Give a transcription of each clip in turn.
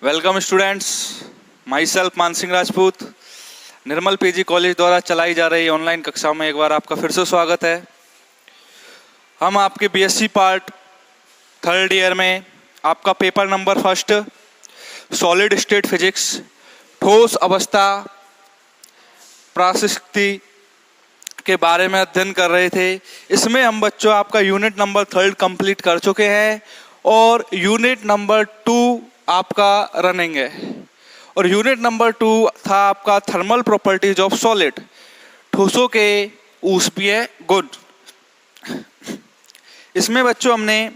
Welcome students, my self Mansingh Rajput. Nirmal PG college द्वारा चलाई जा रही ऑनलाइन कक्षाओं में एक बार आपका फिर से स्वागत है। हम आपके बीएससी पार्ट थर्ड ईयर में आपका paper number first solid state physics ठोस अवस्था प्राशिस्ति के बारे में अध्ययन कर रहे थे। इसमें हम बच्चों आपका यूनिट नंबर थर्ड कंप्लीट कर चुके हैं और यूनिट नंबर 2 आपका रनिंग है। और यूनिट नंबर 2 था आपका थर्मल प्रॉपर्टीज ऑफ सॉलिड, ठोसों के ऊष्मीय गुण। इसमें बच्चों हमने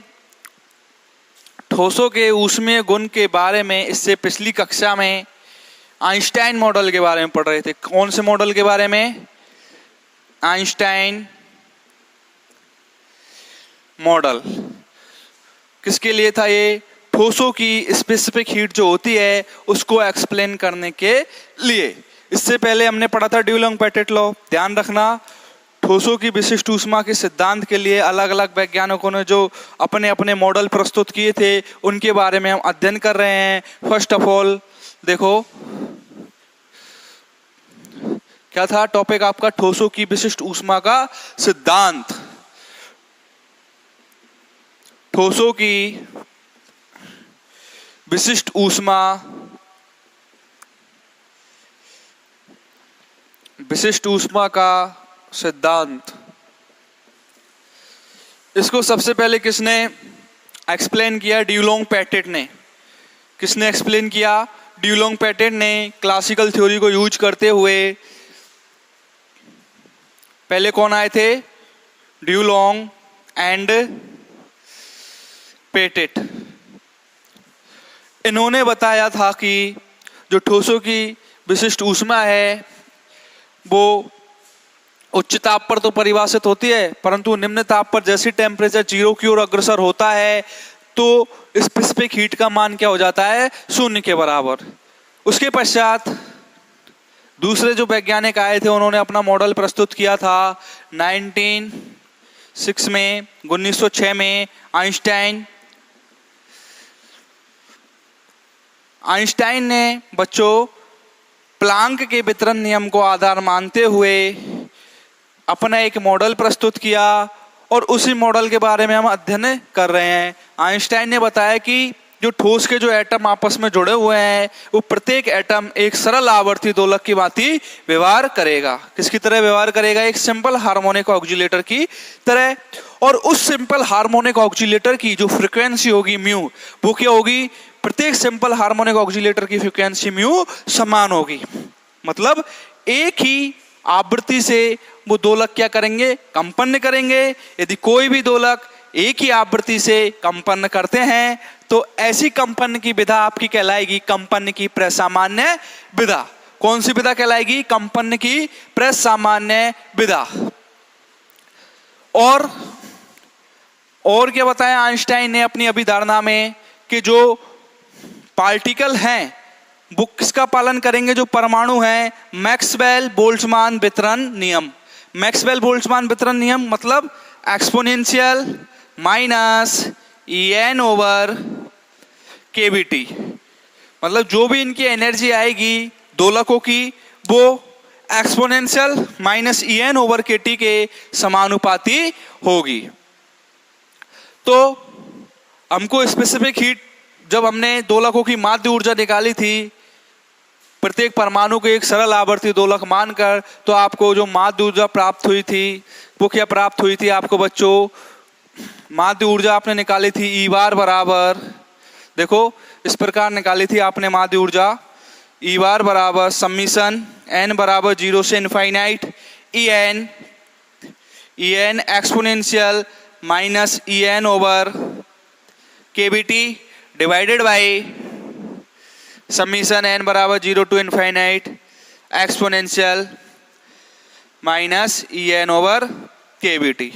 ठोसों के ऊष्मीय गुण के बारे में इससे पिछली कक्षा में आइंस्टाइन मॉडल के बारे में पढ़ रहे थे। कौन से मॉडल के बारे में? Einstein model. किसके लिए था ये? ठोसों की स्पेसिफिक हीट जो होती है उसको एक्सप्लेन करने के लिए। इससे पहले हमने पढ़ा था ड्यूलोंग-पेटिट लॉ। ध्यान रखना, ठोसों की विशिष्ट ऊष्मा के सिद्धांत के लिए अलग अलग वैज्ञानिकों ने जो अपने अपने मॉडल प्रस्तुत किए थे उनके बारे में हम अध्ययन कर रहे हैं। फर्स्ट ऑफ ऑल देखो क्या था टॉपिक आपका? ठोसों की विशिष्ट ऊष्मा का सिद्धांत। ठोसों की विशिष्ट ऊष्मा का सिद्धांत। इसको सबसे पहले किसने एक्सप्लेन किया? ड्यूलोंग-पेटिट ने। किसने एक्सप्लेन किया? ड्यूलोंग-पेटिट ने क्लासिकल थ्योरी को यूज करते हुए। पहले कौन आए थे? ड्यूलोंग एंड पेटिट। इन्होंने बताया था कि जो ठोसों की विशिष्ट ऊष्मा है वो उच्च ताप पर तो परिभाषित होती है, परंतु निम्न ताप पर जैसे टेम्परेचर 0 की ओर अग्रसर होता है तो स्पेसिफिक हीट का मान क्या हो जाता है? 0 के बराबर। उसके पश्चात दूसरे जो वैज्ञानिक आए थे उन्होंने अपना मॉडल प्रस्तुत किया था 1906 में आइंस्टाइन ने बच्चों प्लांक के वितरण नियम को आधार मानते हुए अपना एक मॉडल प्रस्तुत किया और उसी मॉडल के बारे में हम अध्ययन कर रहे हैं। आइंस्टाइन ने बताया कि जो ठोस के जो एटम आपस में जुड़े हुए हैं वो प्रत्येक एटम एक सरल आवर्ती दोलक की भांति व्यवहार करेगा। किसकी तरह व्यवहार करेगा? एक सिंपल हार्मोनिक ऑक्सीलेटर की तरह। और उस सिंपल हार्मोनिक ऑक्सीलेटर की जो फ्रीक्वेंसी होगी म्यू, वो क्या होगी? प्रत्येक सिंपल हार्मोनिक ऑक्सीलेटर की फ्रीक्वेंसी म्यू समान होगी। मतलब एक ही आवृत्ति से वो दोलक क्या करेंगे? कंपन करेंगे। यदि कोई भी दोलक एक ही आवृत्ति से कंपन करते हैं तो ऐसी कंपन की विधा आपकी कहलाएगी कंपन की प्रसामान्य विधा। कौन सी विधा कहलाएगी? कंपन की प्रसामान्य विधा। और क्या बताया आइंस्टाइन ने अपनी अभिधारणा में कि जो पार्टिकल हैं वो किसका पालन करेंगे? जो परमाणु हैं, मैक्सवेल बोल्ट्जमान वितरण नियम। मैक्सवेल बोल्ट्जमान वितरण नियम मतलब exponential minus En over KVT. मतलब जो भी इनकी एनर्जी आएगी दोलकों की वो exponential minus En over kT के समानुपाती होगी। तो हमको स्पेसिफिक हीट, जब हमने दोलकों की माध्य ऊर्जा निकाली थी प्रत्येक परमाणु को एक सरल आवर्ती दोलक मानकर, तो आपको जो माध्य ऊर्जा प्राप्त हुई थी वो क्या प्राप्त हुई थी आपको बच्चों? माध्य ऊर्जा आपने निकाली थी E बार बराबर, देखो इस प्रकार निकाली थी आपने माध्य ऊर्जा। E बार बराबर समीशन n बराबर 0 से infinite En exponential minus En over KVT divided by summation n बराबर 0 to infinite exponential minus En over KVT.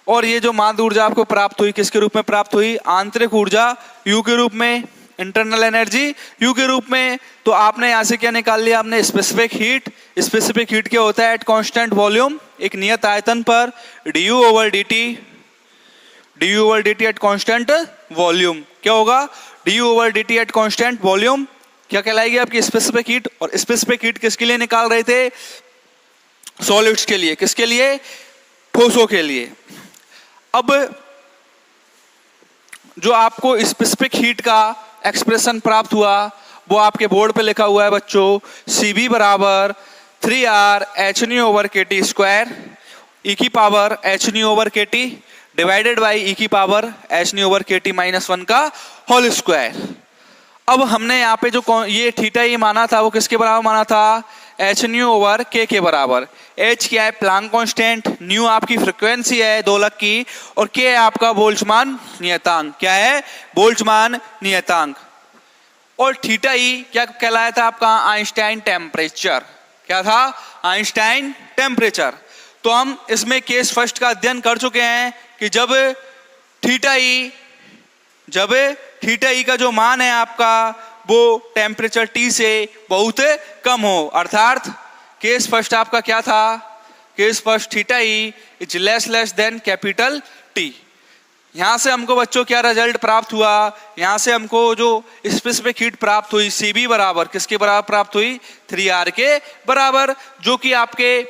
और ये जो माध्य ऊर्जा आपको प्राप्त हुई किसके रूप में प्राप्त हुई? आंतरिक ऊर्जा U के रूप में, इंटरनल एनर्जी U के रूप में। तो आपने यहाँ से क्या निकाल लिया? आपने स्पेसिफिक हीट। स्पेसिफिक हीट क्या होता है? एट कांस्टेंट वॉल्यूम, एक नियत आयतन पर du over dt at constant volume क्या होगा? du over dt at constant volume क्या कहलाएगी आपकी स्पेसिफिक हीट। और स्पेसिफिक हीट किसके लिए निकाल रहे थे, सॉलिड्स के लिए, किसके लिए, ठोसों के लिए। अब जो आपको स्पेसिफिक हीट का एक्सप्रेशन प्राप्त हुआ वो आपके बोर्ड पे लिखा हुआ है बच्चों, Cb बराबर 3R h ओवर के टी स्क्वायर e की पावर h ओवर के टी डिवाइडेड बाई e की पावर h ओवर के टी माइनस 1 का होल स्क्वायर। अब हमने यहाँ पे जो ये थीटा ये माना था वो किसके बराबर माना था, एच न्यू ओवर के बराबर। एच क्या है, प्लांक कांस्टेंट, न्यू आपकी फ्रीक्वेंसी है दोलक की, और के है आपका बोल्ट्जमान नियतांक। क्या है, बोल्ट्जमान नियतांक। और थीटा ई क्या कहलाया था आपका, आइंस्टाइन टेम्परेचर। क्या था, आइंस्टाइन टेम्परेचर। तो हम इसमें केस फर्स्ट का अध्ययन कर चुके हैं कि जब थीटा ई का जो मान है आपका वो टेम्परेचर टी से बहुत कम हो, अर्थात केस फर्स्ट आपका क्या था, case first theta E is less than capital T. यहां से हमको बच्चों क्या रिजल्ट प्राप्त हुआ, यहां से हमको जो स्पेसिफिक हीट प्राप्त हुई Cb बराबर किसके बराबर प्राप्त हुई, 3R के बराबर, जो कि आपके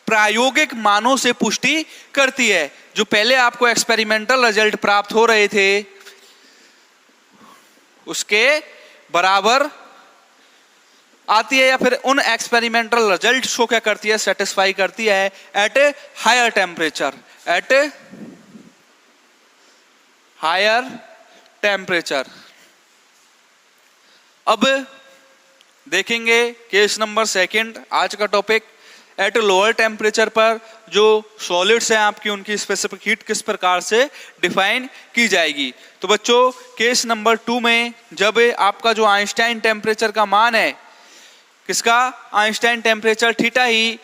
प्रायोगिक मानों से पुष्टि करती है। जो पहले आपको एक्सपेरिमेंटल रिजल्ट प्राप्त हो रहे थे उसके बराबर आती है, या फिर उन एक्सपेरिमेंटल रिजल्ट को क्या करती है, सेटिस्फाई करती है at a higher temperature, at a higher temperature. अब देखेंगे केस नंबर सेकंड, आज का टॉपिक। एट लोअर टेम्परेचर पर जो सॉलिड्स हैं आपकी उनकी स्पेसिफिक हीट किस प्रकार से डिफाइन की जाएगी। तो बच्चों केस नंबर 2 में जब आपका जो आइंस्टाइन टेम्परेचर का मान है, किसका, Einstein temperature theta he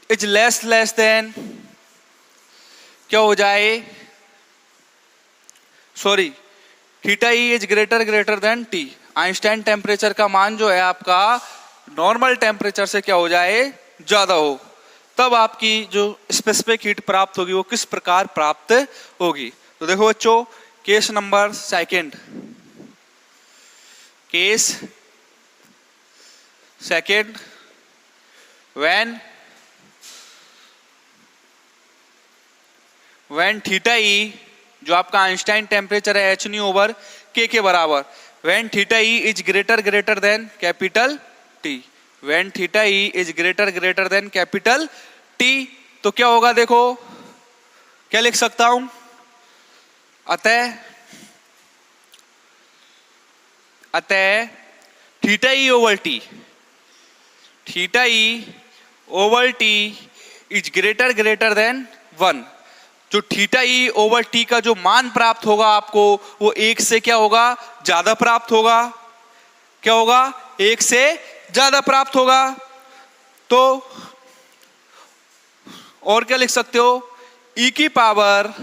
is less than क्या हो जाए, sorry theta he is greater then T. Einstein temperature का मान जो है आपका नॉर्मल टेम्परेचर से क्या हो जाए, ज्यादा हो, तब आपकी जो स्पेसिफिक हीट प्राप्त होगी वो किस प्रकार प्राप्त होगी। तो देखो बच्चों case number second, case second, when theta E जो आपका आइंस्टाइन टेम्परेचर है एच न्यू ओवर के बराबर, when theta E is greater than capital T, when theta E is greater than capital T, तो क्या होगा, देखो क्या लिख सकता हूं, अतः theta E over T, theta E over T is greater than 1। जो थीटा ई ओवर टी का जो मान प्राप्त होगा आपको वो 1 से क्या होगा, ज्यादा प्राप्त होगा। क्या होगा, 1 से ज्यादा प्राप्त होगा। तो और क्या लिख सकते हो, e की power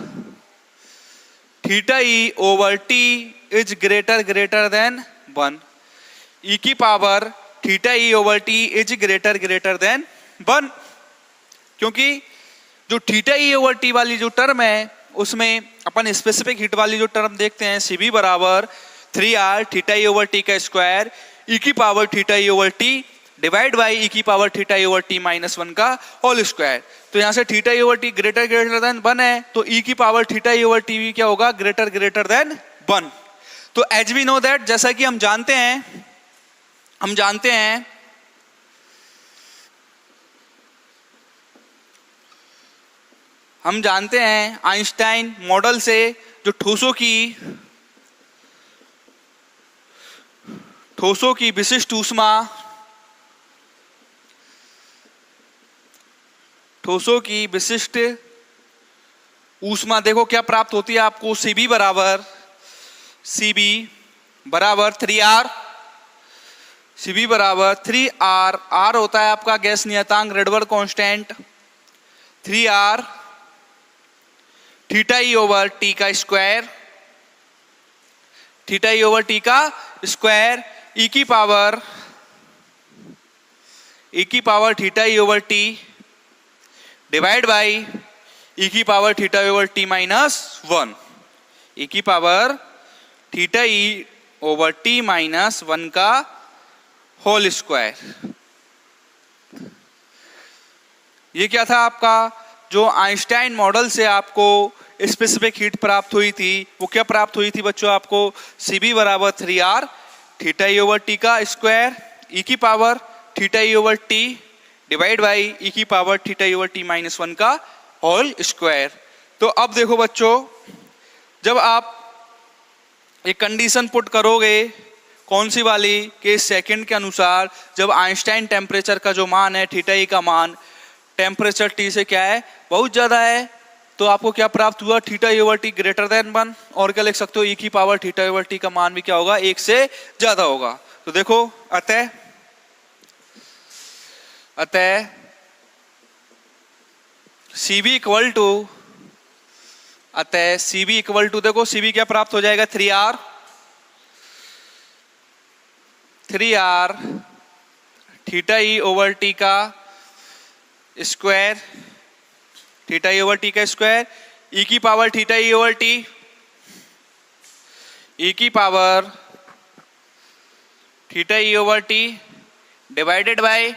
theta E over T is greater than 1, e की power theta E over T is greater than 1। क्योंकि जो थीटा ई ओवर टी वाली जो टर्म है उसमें अपन स्पेसिफिक हीट वाली जो टर्म देखते हैं, Cb बराबर 3R theta E over T का स्क्वायर e की power theta E over T divide by e की power theta E over T minus 1 का होल स्क्वायर। तो यहां से theta E over T greater than 1 है, तो e की power theta E over T क्या होगा, ग्रेटर देन 1। तो एज वी नो दैट, जैसा कि हम जानते हैं आइंस्टाइन मॉडल से जो ठोसों की विशिष्ट ऊष्मा, ठोसों की विशिष्ट ऊष्मा देखो क्या प्राप्त होती है आपको, Cb बराबर 3R, Cb बराबर 3R, R होता है आपका गैस नियतांक Rydberg constant, 3R theta E over T का square, theta E over T का स्क्वायर, e की power theta E over T divide by e की power theta over T minus 1, e की power theta E over T minus 1 का whole square. ये क्या था आपका, जो आइंस्टाइन मॉडल से आपको स्पेसिफिक हीट प्राप्त हुई थी, वो क्या प्राप्त हुई थी बच्चों आपको, Cb बराबर 3r theta E over T का स्क्वायर ई की power theta E over T divide by e की power theta E over T minus 1 का होल स्क्वायर। तो अब देखो बच्चों, जब आप एक कंडीशन पुट करोगे, कौन सी वाली, कि सेकंड के अनुसार जब आइंस्टाइन टेम्परेचर का जो मान है थीटा ई का मान टेम्परेचर टी से क्या है, बहुत ज्यादा है, तो आपको क्या प्राप्त हुआ, theta E over T greater than 1, और क्या लिख सकते हो, ई की power theta E over T का मान भी क्या होगा, 1 से ज्यादा होगा। तो देखो अतः Cb इक्वल टू, अतः Cb इक्वल टू, देखो Cb क्या प्राप्त हो जाएगा, 3r theta E over T का square, theta E over T का स्क्वायर ई की power theta E over T, e की power theta E over T divided by,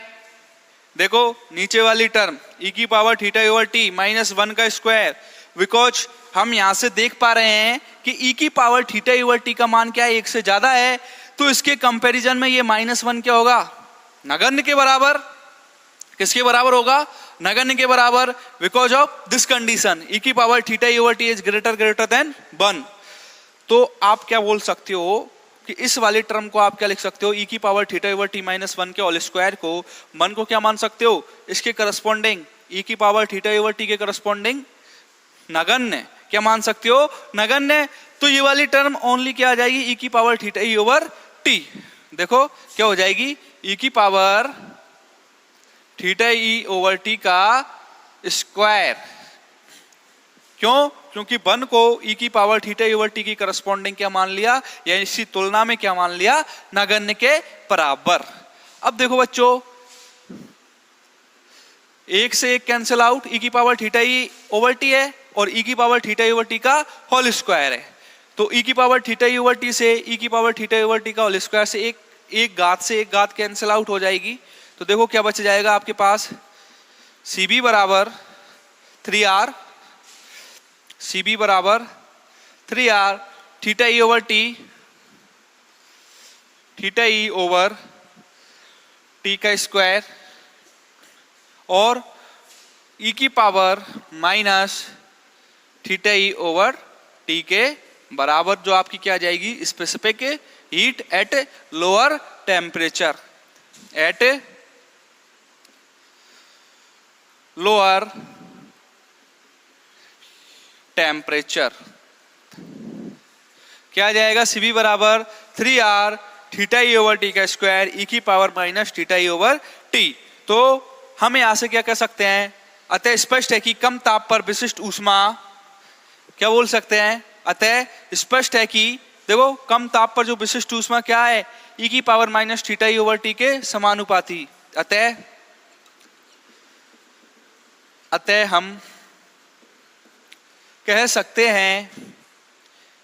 देखो नीचे वाली टर्म ई की power theta E over T minus 1 का square, because हम यहां से देख पा रहे हैं कि ई की power theta E over T का मान क्या है, 1 से ज्यादा है, तो इसके कंपैरिजन में ये -1 क्या होगा, नगण्य के बराबर। किसके बराबर होगा, नगण्य के बराबर, बिकॉज ऑफ दिस कंडीशन ई की power theta E over T is greater than 1। तो आप क्या बोल सकते हो कि इस वाली टर्म को आप क्या लिख सकते हो, ई की power theta E over T minus 1 के होल स्क्वायर को 1 को क्या मान सकते हो, इसके करस्पॉन्डिंग ई की power theta E over T के करस्पॉन्डिंग नगण्य क्या मान सकते हो, नगण्य। तो ये वाली टर्म ओनली क्या आ जाएगी, ई की power theta E over T, देखो क्या हो जाएगी, ई की power theta E over T का स्क्वायर। क्यों, क्योंकि 1 को ई की power theta E over T की करस्पॉन्डिंग क्या मान लिया, या इसी तुलना में क्या मान लिया, नगण्य के बराबर। अब देखो बच्चों, 1 से 1 कैंसिल आउट, ई की power theta E over T है और ई की power theta E over T का होल स्क्वायर है, तो ई की power theta E over T से ई की power theta E over T का होल स्क्वायर से एक घात कैंसिल आउट हो जाएगी। तो देखो क्या बच जाएगा आपके पास, Cb बराबर 3r, Cb बराबर 3r theta E over T, theta E over T का स्क्वायर और ई की power minus theta E over T के बराबर, जो आपकी क्या आ जाएगी, specific heat at lower temperature, at lower temperature क्या आ जाएगा, Cb बराबर 3r theta E over T का स्क्वायर ई की power minus theta E over T. तो हम यहां से क्या कह सकते हैं, अतः स्पष्ट है कि कम ताप पर विशिष्ट ऊष्मा, क्या बोल सकते हैं, अतः स्पष्ट है कि देखो कम ताप पर जो विशिष्ट ऊष्मा क्या है, ई की power minus theta E over T के समानुपाती। अतः हम कह सकते हैं,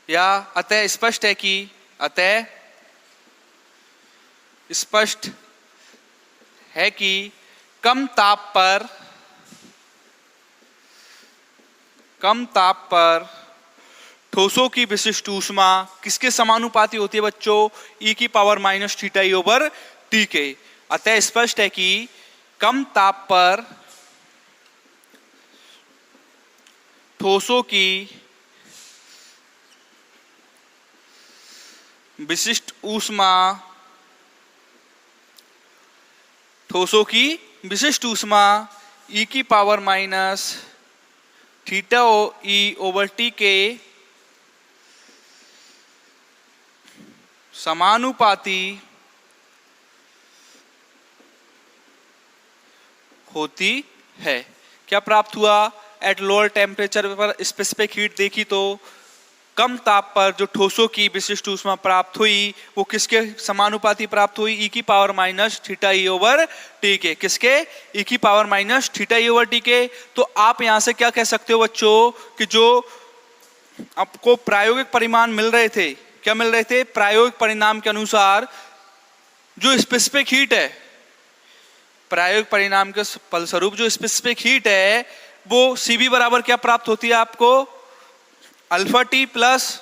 या अतः स्पष्ट है कि, अतः स्पष्ट है कि कम ताप पर ठोसों की विशिष्ट ऊष्मा किसके समानुपाती होती है बच्चों, ई की power minus theta E over T के। अतः स्पष्ट है कि कम ताप पर ठोसों की विशिष्ट ऊष्मा, ठोसों की विशिष्ट ऊष्मा ई की power minus theta E over T के समानुपाती होती है। क्या प्राप्त हुआ, एट लोअर टेम्परेचर पर स्पेसिफिक हीट देखी तो कम ताप पर जो ठोसों की विशिष्ट ऊष्मा प्राप्त हुई वो किसके समानुपाती प्राप्त हुई, ई की power minus theta E over T के। किसके, ई की power minus theta E over T के। तो आप यहां से क्या कह सकते हो बच्चों कि जो आपको प्रायोगिक परिमाण मिल रहे थे क्या मिल रहे थे? प्रायोगिक परिणाम के अनुसार जो स्पेसिफिक हीट है, प्रायोगिक परिणाम के फलस्वरूप जो स्पेसिफिक हीट है वो Cb बराबर क्या प्राप्त होती है आपको? Alpha T plus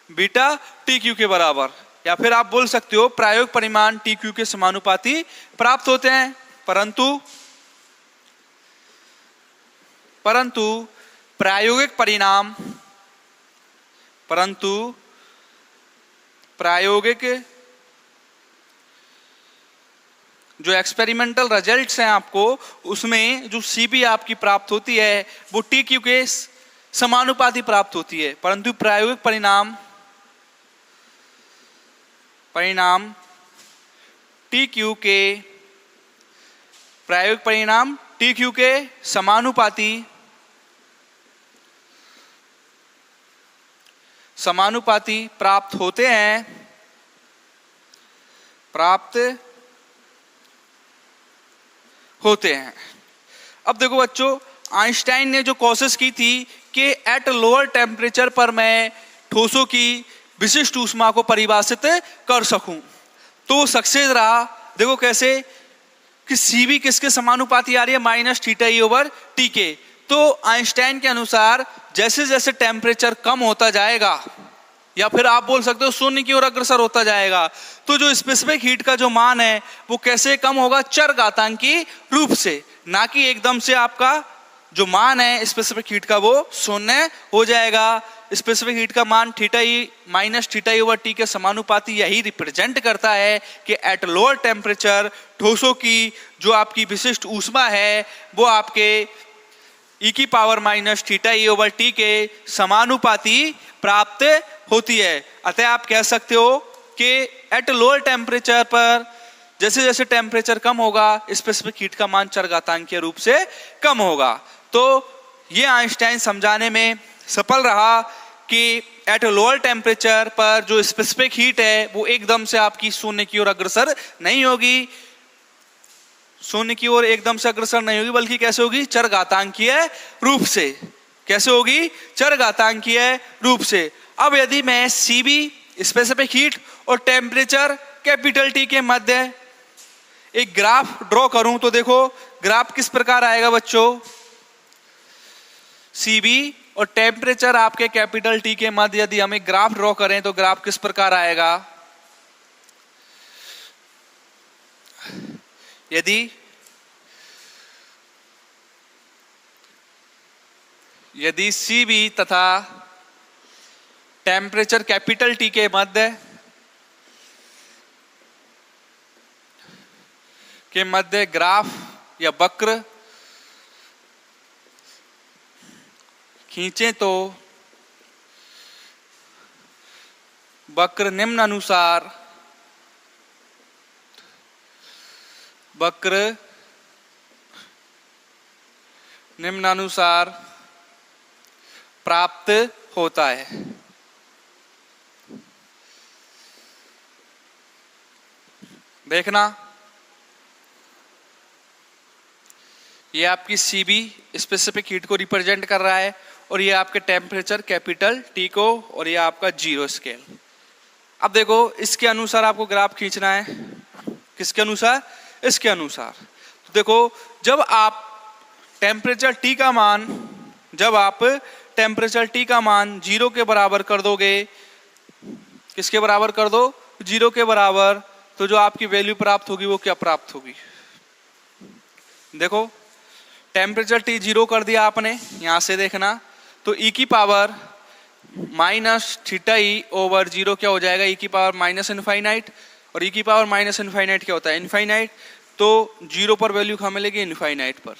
beta T Q के बराबर, या फिर आप बोल सकते हो प्रायोगिक परिमाण टी क्यू के समानुपाती प्राप्त होते हैं। परंतु प्रायोगिक जो एक्सपेरिमेंटल रिजल्ट्स हैं आपको, उसमें जो Cb आपकी प्राप्त होती है वो टी क्यू के समानुपाती प्राप्त होती है। परंतु प्रायोगिक परिणाम टी क्यू के समानुपाती प्राप्त होते हैं। अब देखो बच्चों, आइंस्टाइन ने जो कोशिश की थी कि एट लोअर टेम्परेचर पर मैं ठोसों की विशिष्ट ऊष्मा को परिभाषित कर सकूं, तो सक्सेस रहा। देखो कैसे कि Cb किसके समानुपाती आ रही है? Minus theta E over T के। तो आइंस्टाइन के अनुसार जैसे जैसे टेम्परेचर कम होता जाएगा, या फिर आप बोल सकते हो शून्य की ओर अग्रसर होता जाएगा, तो जो स्पेसिफिक हीट का जो मान है वो कैसे कम होगा? चरघातांकी रूप से, ना कि एकदम से आपका जो मान है स्पेसिफिक हीट का वो शून्य हो जाएगा। स्पेसिफिक हीट का मान theta E minus theta E over T के समानुपाती यही रिप्रेजेंट करता है कि एट लोअर टेम्परेचर ठोसों की जो आपकी विशिष्ट ऊष्मा है वो आपके ई की power minus theta E over T के समानुपाती प्राप्त होती है। अतः आप कह सकते हो कि एट लोअर टेम्परेचर पर जैसे जैसे टेम्परेचर कम होगा स्पेसिफिक हीट का मान चरघातांकीय रूप से कम होगा। तो ये आइंस्टाइन समझाने में सफल रहा कि एट लोअर टेम्परेचर पर जो स्पेसिफिक हीट है वो एकदम से आपकी शून्य की ओर अग्रसर नहीं होगी, बल्कि कैसे होगी? चरघातांकीय रूप से। कैसे होगी? चरघातांकीय रूप से। अब यदि मैं Cb स्पेसिफिक हीट और टेम्परेचर कैपिटल टी के मध्य एक ग्राफ ड्रॉ करूं, तो देखो ग्राफ किस प्रकार आएगा बच्चों? Cb और टेम्परेचर आपके कैपिटल टी के मध्य यदि हम एक ग्राफ ड्रॉ करें तो ग्राफ किस प्रकार आएगा? यदि Cb तथा टेम्परेचर कैपिटल टी के मध्य ग्राफ या वक्र खींचे तो वक्र निम्नानुसार प्राप्त होता है। देखना, ये आपकी Cb स्पेसिफिक हीट को रिप्रेजेंट कर रहा है और ये आपके टेम्परेचर कैपिटल टी को, और ये आपका जीरो स्केल। अब देखो इसके अनुसार आपको ग्राफ खींचना है। किसके अनुसार? इसके अनुसार। तो देखो जब आप टेम्परेचर टी का मान जीरो के बराबर कर दोगे, किसके बराबर कर दो? जीरो के बराबर, तो जो आपकी वैल्यू प्राप्त होगी वो क्या प्राप्त होगी? देखो टेम्परेचर टी जीरो कर दिया आपने, यहां से देखना, तो ई की power minus theta E over zero क्या हो जाएगा? ई की पावर माइनस इनफाइनाइट, और ई की पावर माइनस इनफाइनाइट क्या होता है? इनफाइनाइट। तो जीरो पर वैल्यू कहाँ मिलेगी? इनफाइनाइट पर।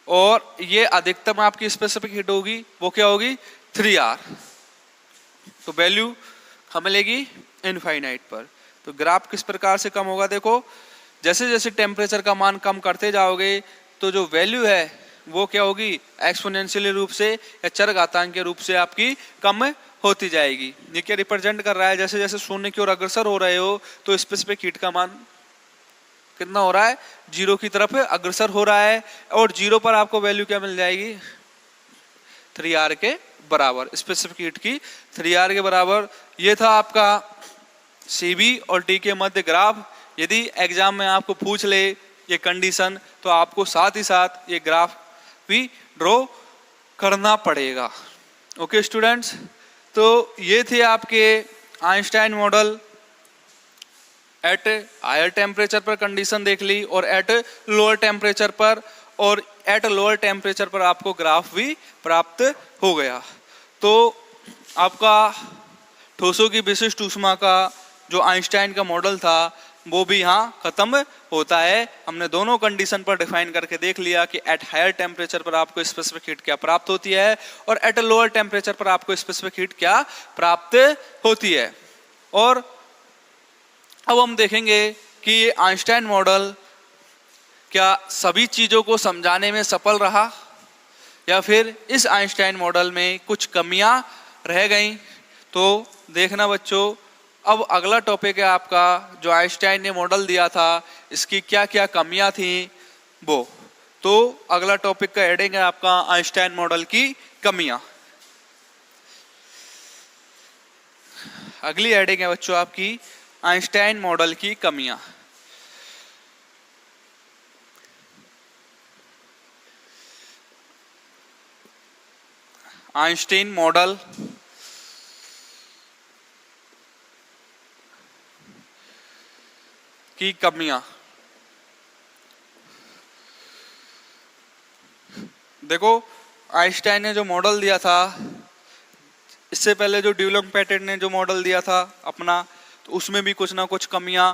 और ये अधिकतम आपकी स्पेसिफिक हीट होगी वो क्या होगी? 3R। तो वैल्यू कहाँ मिलेगी? इनफाइनाइट पर। तो ग्राफ किस प्रकार से कम होगा? देखो जैसे जैसे टेम्परेचर का मान कम करते जाओगे तो जो वैल्यू है वो क्या होगी? एक्सपोनेंशियल रूप से या चरघातांकीय रूप से आपकी कम होती जाएगी। ये क्या रिप्रेजेंट कर रहा है? जैसे जैसे शून्य की ओर अग्रसर हो रहे हो तो स्पेसिफिक हीट का मान कितना हो रहा है? जीरो की तरफ अग्रसर हो रहा है, और जीरो पर आपको वैल्यू क्या मिल जाएगी? 3R के बराबर, स्पेसिफिक हीट की 3R के बराबर। ये था आपका सीबी और टी के मध्य ग्राफ। यदि एग्जाम में आपको पूछ ले ये कंडीशन, तो आपको साथ ही साथ ये ग्राफ भी ड्रॉ करना पड़ेगा। ओके स्टूडेंट्स, तो ये थे आपके Einstein model. At higher temperature पर कंडीशन देख ली और एट लोअर टेम्परेचर पर, और एट लोअर टेम्परेचर पर आपको ग्राफ भी प्राप्त हो गया। तो आपका ठोसों की विशिष्ट ऊष्मा का जो आइंस्टाइन का मॉडल था वो भी यहाँ खत्म होता है। हमने दोनों कंडीशन पर डिफाइन करके देख लिया कि एट हायर टेम्परेचर पर आपको स्पेसिफिक हीट क्या प्राप्त होती है और एट लोअर टेम्परेचर पर आपको स्पेसिफिक हीट क्या प्राप्त होती है। और अब हम देखेंगे कि ये आइंस्टाइन मॉडल क्या सभी चीजों को समझाने में सफल रहा या फिर इस आइंस्टाइन मॉडल में कुछ कमियां रह गई। तो देखना बच्चों, अब अगला टॉपिक है आपका जो आइंस्टाइन ने मॉडल दिया था इसकी क्या क्या कमियां थी वो। तो अगला टॉपिक का हेडिंग है आपका आइंस्टाइन मॉडल की कमियां। अगली हेडिंग है बच्चों आपकी आइंस्टाइन मॉडल की कमियां। आइंस्टाइन मॉडल की कमियां। देखो, आइंस्टाइन ने जो मॉडल दिया था, इससे पहले जो ड्यूलम पेटिट ने जो मॉडल दिया था अपना, तो उसमें भी कुछ ना कुछ कमियां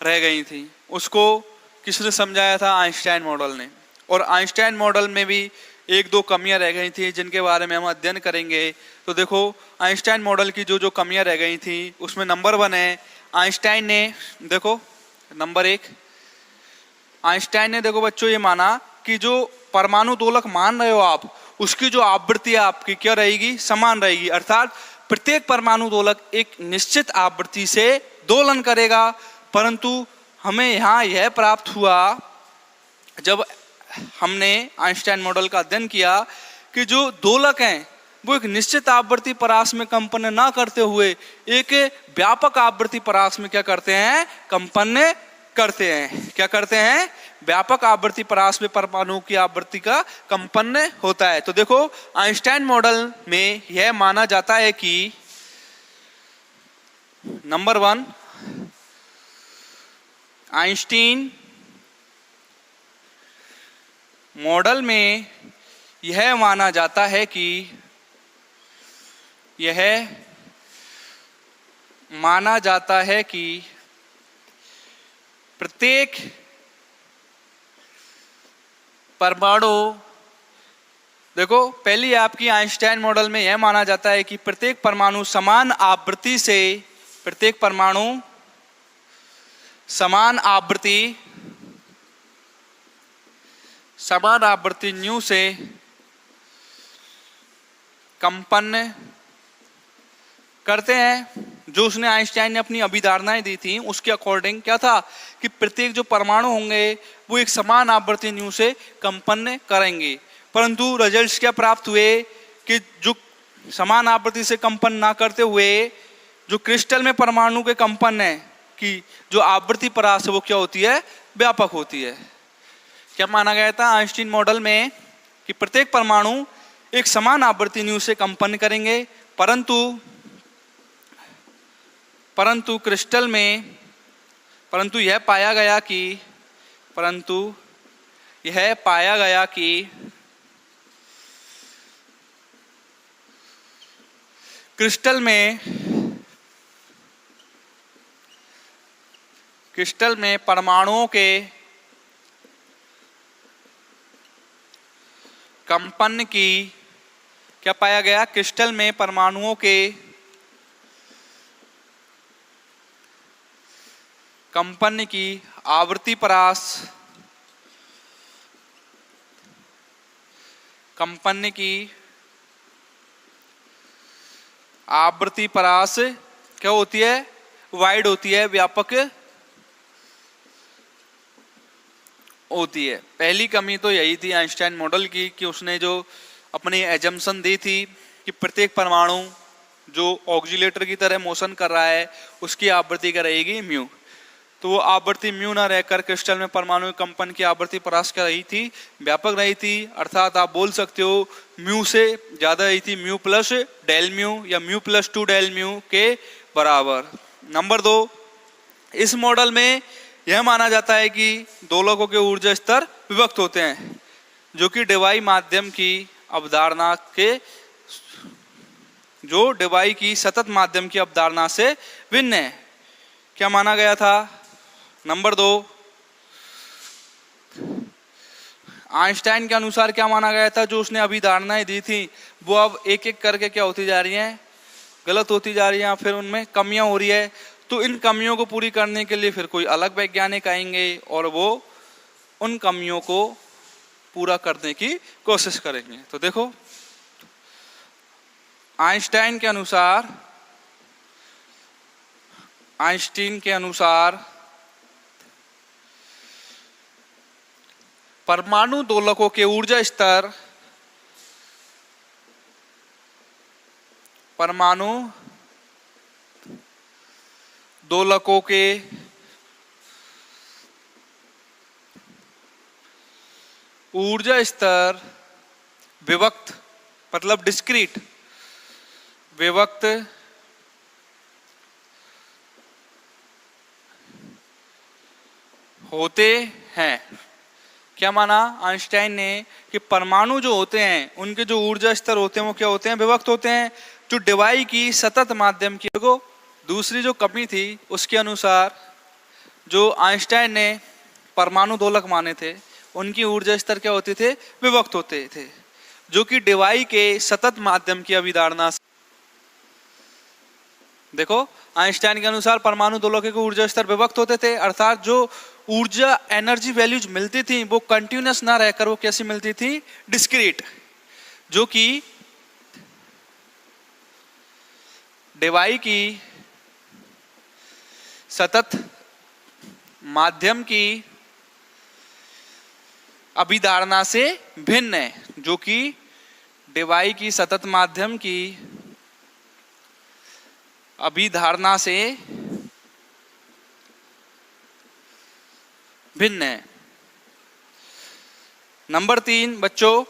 रह गई थी। उसको किसने समझाया था? आइंस्टाइन मॉडल ने। और आइंस्टाइन मॉडल में भी एक दो कमियां रह गई थी जिनके बारे में हम अध्ययन करेंगे। तो देखो, आइंस्टाइन मॉडल की जो जो कमियां रह गई थी उसमें नंबर 1 है, आइंस्टाइन ने देखो नंबर 1, आइंस्टाइन ने देखो बच्चों ये माना कि जो परमाणु दोलक मान रहे हो आप, उसकी जो आवृत्ति आपकी क्या रहेगी? समान रहेगी। अर्थात प्रत्येक परमाणु दोलक एक निश्चित आवृत्ति से दोलन करेगा। परंतु हमें यहाँ यह प्राप्त हुआ जब हमने आइंस्टाइन मॉडल का अध्ययन किया कि जो दोलक हैं वो एक निश्चित आवृत्ति परास में कंपन ना करते हुए एक व्यापक आवृत्ति परास में क्या करते हैं? कंपन करते हैं। क्या करते हैं? व्यापक आवृत्ति परास में परमाणु की आवृत्ति का कंपन होता है। तो देखो, आइंस्टाइन मॉडल में यह माना जाता है कि नंबर 1, आइंस्टाइन मॉडल में यह माना जाता है कि प्रत्येक परमाणु, देखो पहली आपकी आइंस्टाइन मॉडल में यह माना जाता है कि प्रत्येक परमाणु समान आवृत्ति से, प्रत्येक परमाणु समान आवृत्ति न्यू से कंपन करते हैं। जो उसने आइंस्टाइन ने अपनी अभिधारणाएं दी थी उसके अकॉर्डिंग क्या था कि प्रत्येक जो परमाणु होंगे वो एक समान आवृत्ति न्यू से कंपन करेंगे। परंतु रिजल्ट्स क्या प्राप्त हुए कि जो समान आवृत्ति से कंपन ना करते हुए जो क्रिस्टल में परमाणु के कंपन है कि जो आवृत्ति परास है वो क्या होती है? व्यापक होती है। क्या माना गया था आइंस्टाइन मॉडल में कि प्रत्येक परमाणु एक समान आवृत्ति न्यू से कंपन करेंगे, परंतु क्रिस्टल में, परंतु यह पाया गया कि क्रिस्टल में परमाणुओं के कंपन की, क्या पाया गया? क्रिस्टल में परमाणुओं के कंपन की आवृत्ति परास, कंपन की आवृत्ति परास क्या होती है? वाइड होती है, व्यापक होती है। पहली कमी तो यही थी आइंस्टाइन मॉडल की कि उसने जो अपनी एजम्पशन दी थी कि प्रत्येक परमाणु जो ऑक्सीलेटर की तरह मोशन कर रहा है उसकी आवृत्ति क्या रहेगी, म्यू। तो वो आवृत्ति म्यू ना रहकर क्रिस्टल में परमाणु कंपन की आवृत्ति परास क्या रही थी, व्यापक रही थी। अर्थात आप बोल सकते हो म्यू से ज्यादा रही थी, म्यू प्लस डेल म्यू या म्यू प्लस 2 डेल म्यू के बराबर। नंबर 2, इस मॉडल में यह माना जाता है कि दोलकों के ऊर्जा स्तर विभक्त होते हैं, जो कि डिवाई माध्यम की अवधारणा के जो डिवाई की सतत माध्यम की अवधारणा से भिन्न है। क्या माना गया था? नंबर 2, आइंस्टाइन के अनुसार क्या माना गया था? जो उसने अभी धारणाएं दी थी वो अब एक एक करके क्या होती जा रही हैं, गलत होती जा रही हैं, फिर उनमें कमियां हो रही है। तो इन कमियों को पूरी करने के लिए फिर कोई अलग वैज्ञानिक आएंगे और वो उन कमियों को पूरा करने की कोशिश करेंगे। तो देखो, आइंस्टाइन के अनुसार परमाणु दोलकों के ऊर्जा स्तर परमाणु दोलकों के ऊर्जा स्तर विभक्त मतलब डिस्क्रीट विभक्त होते हैं। क्या माना आइंस्टाइन ने कि परमाणु जो होते हैं उनके जो ऊर्जा स्तर होते हैं वो क्या होते हैं, विभक्त होते हैं, जो डिवाई की सतत माध्यम की को दूसरी जो कमी थी उसके अनुसार जो आइंस्टाइन ने परमाणु दोलक माने थे उनकी ऊर्जा स्तर क्या होते थे, विभक्त होते थे, जो कि डिवाई के सतत माध्यम की अवधारणा से। देखो, आइंस्टाइन के अनुसार परमाणु दोलकों के ऊर्जा स्तर विभक्त होते थे, अर्थात जो ऊर्जा एनर्जी वैल्यूज मिलती थी वो कंटिन्यूअस ना रहकर वो कैसी मिलती थी, डिस्क्रीट, जो कि डिवाई की सतत माध्यम की अभिधारणा से भिन्न है, जो कि डिवाई की सतत माध्यम की अभिधारणा से भिन्न है। नंबर 3 बच्चों,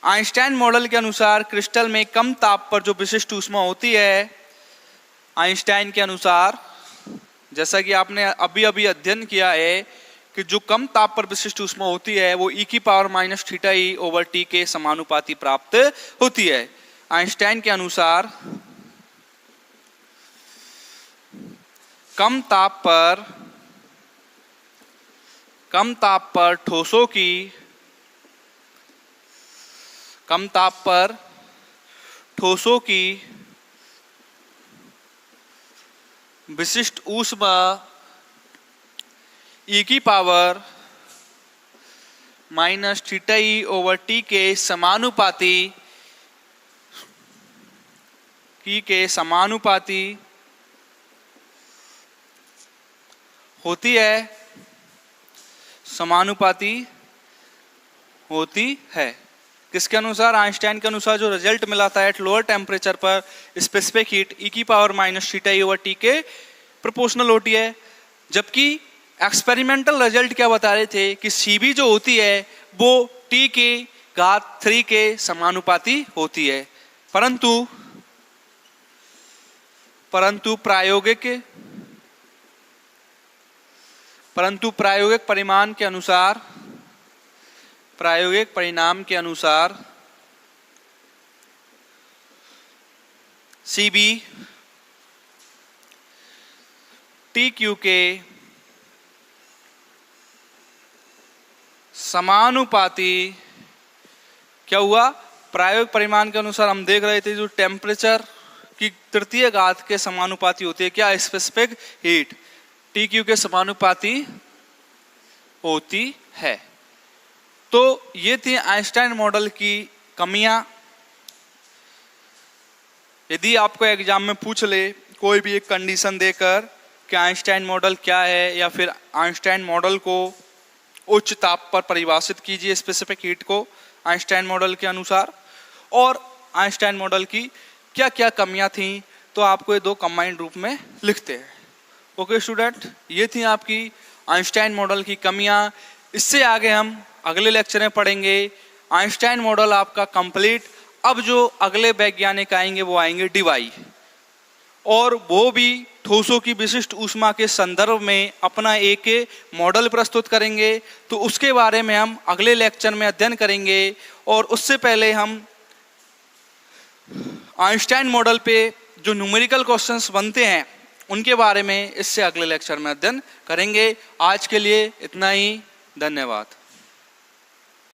आइंस्टाइन मॉडल के अनुसार क्रिस्टल में कम ताप पर जो विशिष्ट ऊष्मा होती है, आइंस्टाइन के अनुसार, जैसा कि आपने अभी अभी अध्ययन किया है कि जो कम ताप पर विशिष्ट ऊष्मा होती है वो e⁻θe/t के समानुपाती प्राप्त होती है। आइंस्टाइन के अनुसार कम ताप पर ठोसों की विशिष्ट ऊष्मा e⁻θe/t के समानुपाती होती है। किसके अनुसार? आइंस्टाइन के अनुसार जो रिजल्ट मिला था एट लोअर टेम्परेचर पर स्पेसिफिक हीट e⁻θe/t के प्रोपोर्शनल होती है, जबकि एक्सपेरिमेंटल रिजल्ट क्या बता रहे थे कि Cb जो होती है वो T की घात 3 के समानुपाती होती है। परंतु प्रायोगिक परिणाम के अनुसार Cb TQ के समानुपाती क्या हुआ? प्रायोगिक परिमाण के अनुसार हम देख रहे थे जो टेम्परेचर की तृतीय घात के समानुपाती होती है, क्या? स्पेसिफिक हीट TQ के समानुपाती होती है। तो ये थी आइंस्टाइन मॉडल की कमियां। यदि आपको एग्जाम में पूछ ले कोई भी एक कंडीशन देकर कि आइंस्टाइन मॉडल क्या है, या फिर आइंस्टाइन मॉडल को उच्च ताप पर परिभाषित कीजिए, स्पेसिफिक हीट को आइंस्टाइन मॉडल के अनुसार, और आइंस्टाइन मॉडल की क्या क्या कमियां थी, तो आपको ये दो कंबाइंड रूप में लिखते हैं। ओके स्टूडेंट, ये थी आपकी आइंस्टाइन मॉडल की कमियां। इससे आगे हम अगले लेक्चर में पढ़ेंगे आइंस्टाइन मॉडल आपका कंप्लीट। अब जो अगले वैज्ञानिक आएंगे वो आएंगे डीवाई, और वो भी ठोसों की विशिष्ट ऊष्मा के संदर्भ में अपना एक मॉडल प्रस्तुत करेंगे। तो उसके बारे में हम अगले लेक्चर में अध्ययन करेंगे, और उससे पहले हम आइंस्टाइन मॉडल पे जो न्यूमेरिकल क्वेश्चंस बनते हैं उनके बारे में इससे अगले लेक्चर में अध्ययन करेंगे। आज के लिए इतना ही, धन्यवाद।